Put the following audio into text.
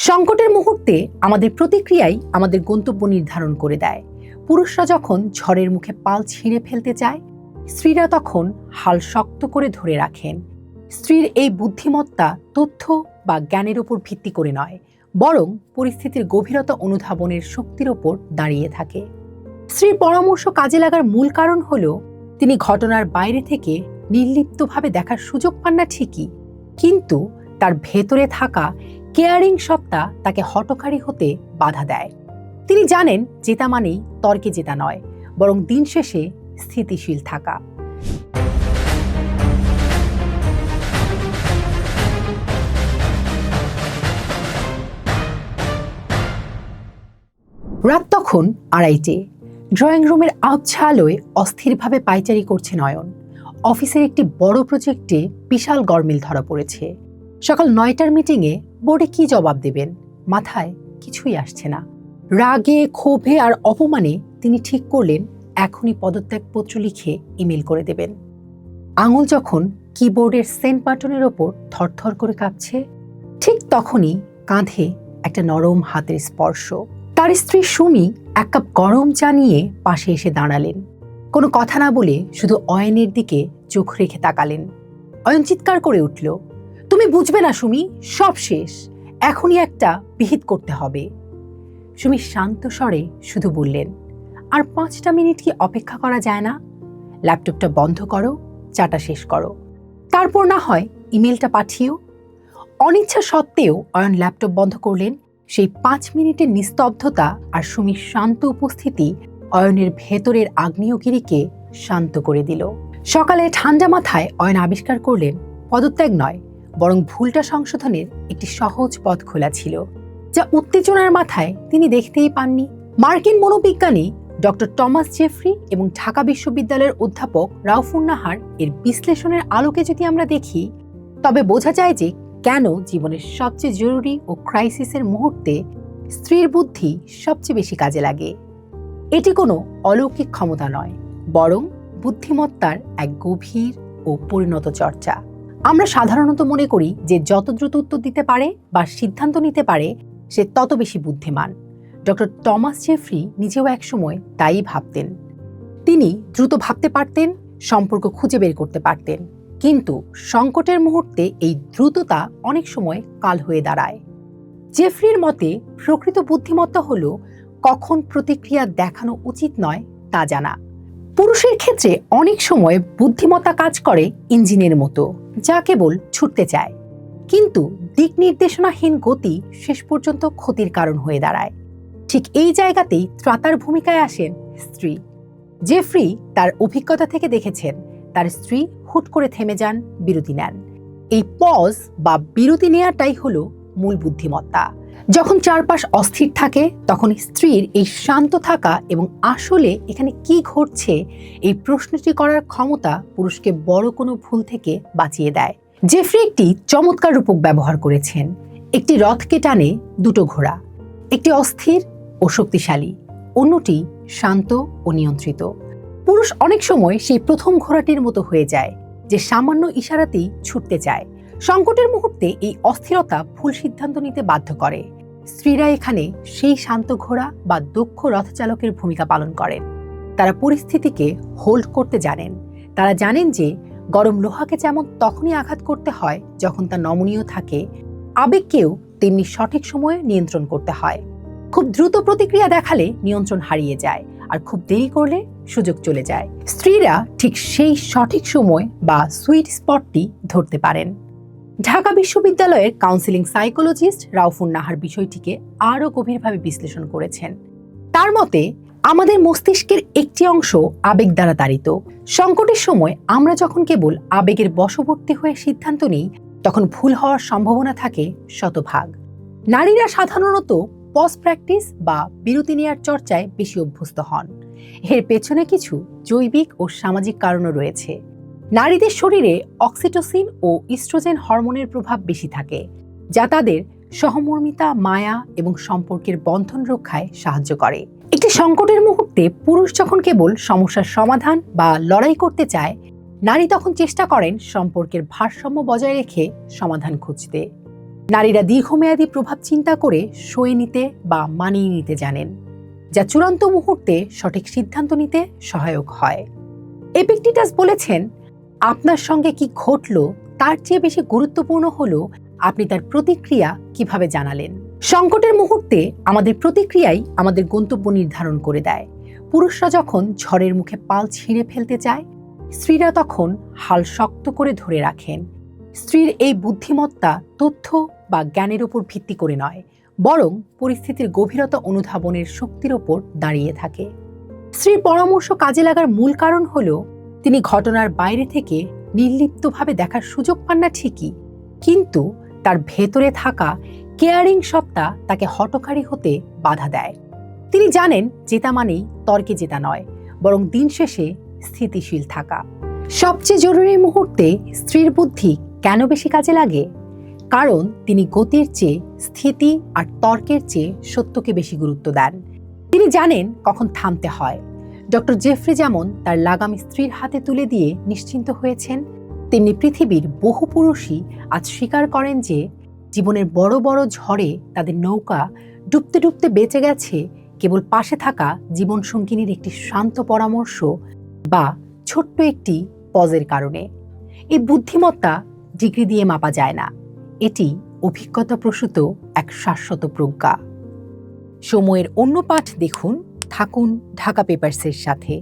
সংকটের মুহূর্তে আমাদের প্রতিক্রিয়াই আমাদের গন্তব্য নির্ধারণ করে দেয়। পুরুষরা যখন ঝড়ের মুখে পাল ছিঁড়ে ফেলতে চায়, স্ত্রীরা তখন হাল শক্ত করে ধরে রাখেন। স্ত্রীর এই বুদ্ধিমত্তা তথ্য বা জ্ঞানের উপর ভিত্তি করে নয়, বরং পরিস্থিতির গভীরতা অনুধাবনের শক্তির ওপর দাঁড়িয়ে থাকে। স্ত্রীর পরামর্শ কাজে লাগার মূল কারণ হলো তিনি ঘটনার বাইরে থেকে নির্লিপ্তভাবে দেখার সুযোগ পান না ঠিকই, কিন্তু তার ভেতরে থাকা কেয়ারিং সত্তা তাকে হঠকারী হতে বাধা দেয়। তিনি জানেন জেতা মানেই তর্কে জেতা নয়, বরং দিন শেষে স্থিতিশীল থাকা। রাত তখন 2:30। ড্রয়িং রুমের আবছা আলোয় অস্থিরভাবে পায়চারি করছে নয়ন। অফিসের একটি বড় প্রজেক্টে বিশাল গরমিল ধরা পড়েছে। সকাল 9টার মিটিংয়ে বোর্ডে কি জবাব দেবেন, মাথায় কিছুই আসছে না। রাগে, ক্ষোভে আর অপমানে তিনি ঠিক করলেন এখনই পদত্যাগপত্র লিখে ইমেল করে দেবেন। আঙুল যখন কিবোর্ডের সেন্ড বাটনের ওপর থরথর করে কাঁপছে, ঠিক তখনই কাঁধে একটা নরম হাতের স্পর্শ। তার স্ত্রী সুমি 1 কাপ গরম চা নিয়ে পাশে এসে দাঁড়ালেন। কোনো কথা না বলে শুধু অয়নের দিকে চোখ রেখে তাকালেন। অয়ন চিৎকার করে উঠল, তুমি বুঝবে না সুমি, সব শেষ, এখনই একটা বিহিত করতে হবে। সুমি শান্ত স্বরে শুধু বললেন, আর 5টা মিনিট কি অপেক্ষা করা যায় না? ল্যাপটপটা বন্ধ করো, চাটা শেষ করো, তারপর না হয় ইমেলটা পাঠিও। অনিচ্ছা সত্ত্বেও অয়ন ল্যাপটপ বন্ধ করলেন। সেই 5 মিনিটের নিস্তব্ধতা আর সুমির শান্ত উপস্থিতি অয়নের ভেতরের আগ্নেয়গিরিকে শান্ত করে দিল। সকালে ঠান্ডা মাথায় অয়ন আবিষ্কার করলেন পদত্যাগ নয়, বরং ভুলটা সংশোধনের একটি সহজ পথ খোলা ছিল, যা উত্তেজনার মাথায় তিনি দেখতেই পাননি। মার্কিন মনোবিজ্ঞানী ডক্টর টমাস জেফ্রি এবং ঢাকা বিশ্ববিদ্যালয়ের অধ্যাপক রাউফুন নাহার এর বিশ্লেষণের আলোকে যদি আমরা দেখি, তবে বোঝা যায় যে কেন জীবনের সবচেয়ে জরুরি ও ক্রাইসিসের মুহূর্তে স্ত্রীর বুদ্ধি সবচেয়ে বেশি কাজে লাগে। এটি কোনো অলৌকিক ক্ষমতা নয়, বরং বুদ্ধিমত্তার এক গভীর ও পরিণত চর্চা। আমরা সাধারণত মনে করি যে যত দ্রুত উত্তর দিতে পারে বা সিদ্ধান্ত নিতে পারে সে তত বেশি বুদ্ধিমান। ডক্টর টমাস জেফ্রি নিজেও একসময় তাই ভাবতেন। তিনি দ্রুত ভাবতে পারতেন, সম্পর্ক খুঁজে বের করতে পারতেন, কিন্তু সংকটের মুহূর্তে এই দ্রুততা অনেক সময় কাল হয়ে দাঁড়ায়। জেফ্রির মতে প্রকৃত বুদ্ধিমত্তা হলো কখন প্রতিক্রিয়া দেখানো উচিত নয় তা জানা। পুরুষের ক্ষেত্রে অনেক সময় বুদ্ধিমত্তা কাজ করে ইঞ্জিনের মতো, যা কেবল ছুটতে চায়, কিন্তু দিক নির্দেশনাহীন গতি শেষ পর্যন্ত ক্ষতির কারণ হয়ে দাঁড়ায়। ঠিক এই জায়গাতেই ত্রাতার ভূমিকায় আসেন স্ত্রী। জেফ্রি তার অভিজ্ঞতা থেকে দেখেছেন তার স্ত্রী হুট করে থেমে যান, বিরতি নেন। এই পজ বা বিরতি নেওয়াটাই হলো মূল বুদ্ধিমত্তা। যখন চারপাশ অস্থির থাকে, তখন স্ত্রীর এই শান্ত থাকা এবং আসলে এখানে কি ঘটছে এই প্রশ্নটি করার ক্ষমতা পুরুষকে বড় কোনো ভুল থেকে বাঁচিয়ে দেয়। জেফ্রি একটি চমৎকার রূপক ব্যবহার করেছেন। একটি রথকে টানে 2টো ঘোড়া, একটি অস্থির ও শক্তিশালী, অন্যটি শান্ত ও নিয়ন্ত্রিত। পুরুষ অনেক সময় সেই প্রথম ঘোড়াটির মতো হয়ে যায়, যে সামান্য ইশারাতেই ছুটতে চায়। সংকটের মুহূর্তে এই অস্থিরতা ভুল সিদ্ধান্ত নিতে বাধ্য করে। স্ত্রীরা এখানে সেই শান্ত ঘোড়া বা দক্ষ রথচালকের ভূমিকা পালন করেন। তারা পরিস্থিতিকে হোল্ড করতে জানেন। তারা জানেন যে গরম লোহাকে যেমন তখনই আঘাত করতে হয় যখন তা নমনীয় থাকে, আবেগকেও তেমনি সঠিক সময়ে নিয়ন্ত্রণ করতে হয়। খুব দ্রুত প্রতিক্রিয়া দেখালে নিয়ন্ত্রণ হারিয়ে যায়, আর খুব দেরি করলে সুযোগ চলে যায়। স্ত্রীরা ঠিক সেই সঠিক সময় বা সুইট স্পটটি ধরতে পারেন। ঢাকা বিশ্ববিদ্যালয়ের কাউন্সিলিং সাইকোলজিস্ট রাউফুন নাহার বিষয়টিকে আরও গভীরভাবে বিশ্লেষণ করেছেন। তার মতে, আমাদের মস্তিষ্কের একটি অংশ আবেগ দ্বারা তাড়িত। সংকটের সময় আমরা যখন কেবল আবেগের বশবর্তী হয়ে সিদ্ধান্ত নিই, তখন ভুল হওয়ার সম্ভাবনা থাকে শতভাগ। নারীরা সাধারণত পজ প্র্যাকটিস বা বিরতি নেওয়ার চর্চায় বেশি অভ্যস্ত হন। এর পেছনে কিছু জৈবিক ও সামাজিক কারণও রয়েছে। নারীদের শরীরে অক্সিটোসিন ও ইস্ট্রোজেন হরমোনের প্রভাব বেশি থাকে, যা তাদের সহমর্মিতা, মায়া এবং সম্পর্কের বন্ধন রক্ষায় সাহায্য করে। একটি সংকটের মুহূর্তে পুরুষ যখন কেবল সমস্যার সমাধান বা লড়াই করতে চায়, নারী তখন চেষ্টা করেন সম্পর্কের ভারসাম্য বজায় রেখে সমাধান খুঁজতে। নারীরা দীর্ঘমেয়াদী প্রভাব চিন্তা করে সয়ে নিতে বা মানিয়ে নিতে জানেন, যা চূড়ান্ত মুহূর্তে সঠিক সিদ্ধান্ত নিতে সহায়ক হয়। এপিকটেটাস বলেছেন, আপনার সঙ্গে কি ঘটল তার চেয়ে বেশি গুরুত্বপূর্ণ হলো আপনি তার প্রতিক্রিয়া কিভাবে জানালেন। সংকটের মুহূর্তে আমাদের প্রতিক্রিয়াই আমাদের গন্তব্য নির্ধারণ করে দেয়। পুরুষরা যখন ঝড়ের মুখে পাল ছিঁড়ে ফেলতে চায়, স্ত্রীরা তখন হাল শক্ত করে ধরে রাখেন। স্ত্রীর এই বুদ্ধিমত্তা তথ্য বা জ্ঞানের উপর ভিত্তি করে নয়, বরং পরিস্থিতির গভীরতা অনুধাবনের শক্তির ওপর দাঁড়িয়ে থাকে। স্ত্রীর পরামর্শ কাজে লাগার মূল কারণ হলো তিনি ঘটনার বাইরে থেকে নির্লিপ্তভাবে দেখার সুযোগ পান না ঠিকই, কিন্তু তার ভেতরে থাকা কেয়ারিং সত্তা তাকে হঠকারী হতে বাধা দেয়। তিনি জানেন জেতা মানেই তর্কে জেতা নয়, বরং দিন শেষে স্থিতিশীল থাকা। সবচেয়ে জরুরি মুহূর্তে স্ত্রীর বুদ্ধি কেন বেশি কাজে লাগে? কারণ তিনি গতির চেয়ে স্থিতি আর তর্কের চেয়ে সত্যকে বেশি গুরুত্ব দেন। তিনি জানেন কখন থামতে হয়। ডক্টর জেফ্রি যেমন তার লাগাম স্ত্রীর হাতে তুলে দিয়ে নিশ্চিন্ত হয়েছেন, তেমনি পৃথিবীর বহু পুরুষই আজ স্বীকার করেন যে জীবনের বড় বড় ঝড়ে তাদের নৌকা ডুবতে ডুবতে বেঁচে গেছে কেবল পাশে থাকা জীবনসঙ্গিনীর একটি শান্ত পরামর্শ বা ছোট্ট একটি পজের কারণে। এই বুদ্ধিমত্তা ডিগ্রি দিয়ে মাপা যায় না, এটি অভিজ্ঞতা প্রসূত এক শাশ্বত প্রজ্ঞা। সময়ের অন্য পাঠ দেখুন, থাকুন ঢাকা পেপারসের সাথে।